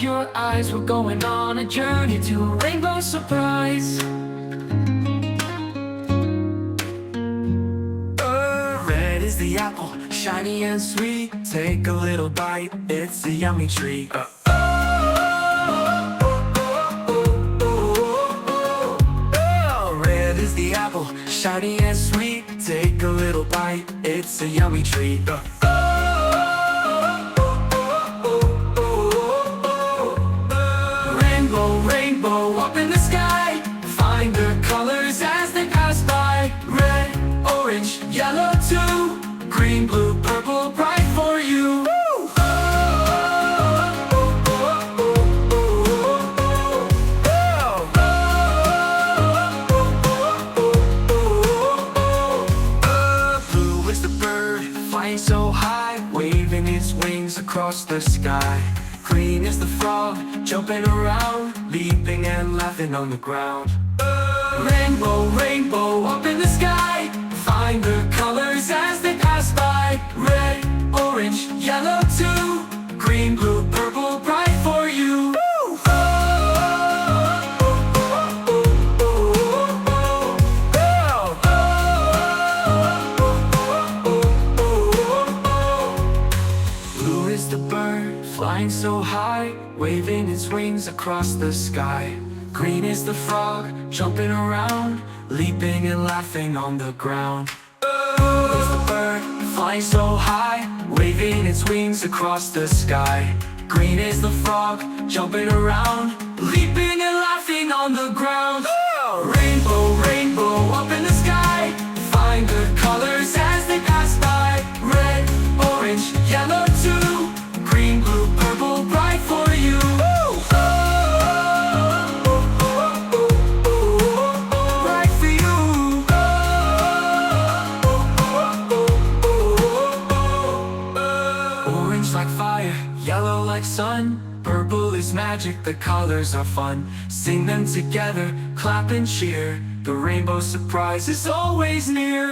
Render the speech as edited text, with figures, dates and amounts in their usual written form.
your eyes, we're going on a journey to a rainbow surprise. Red is the apple, shiny and sweet. Take a little bite, it's a yummy treat. Red is the apple, shiny and sweet. Take a little bite, it's a yummy treat. Rainbow, rainbow up in the sky. Find the colors as they pass by. Red, orange, yellow too. Green, blue, purple, bright for you. Blue is the bird, flying so high, waving its wings across the sky. Green is the frog, jumping around, leaping and laughing on the ground. Rainbow, rainbow up in the sky. Find the colors as they pass by. Red, orange, yellow too. Green, blue, purple, bright for you. Blue is the bird, flying so high, waving its wings across the sky. Green is the frog, jumping around, leaping and laughing on the ground. Blue is the bird, flying so high, waving its wings across the sky. Green is the frog, jumping around, leaping and laughing on the ground. Rainbow, rainbow up in the sky. Find the colors as they pass by. Red, orange, yellow too. Green, blue, purple, bright for you. Bright for you. Orange like fire, yellow like sun. Purple is magic, the colors are fun. Sing them together, clap and cheer. The rainbow surprise is always near.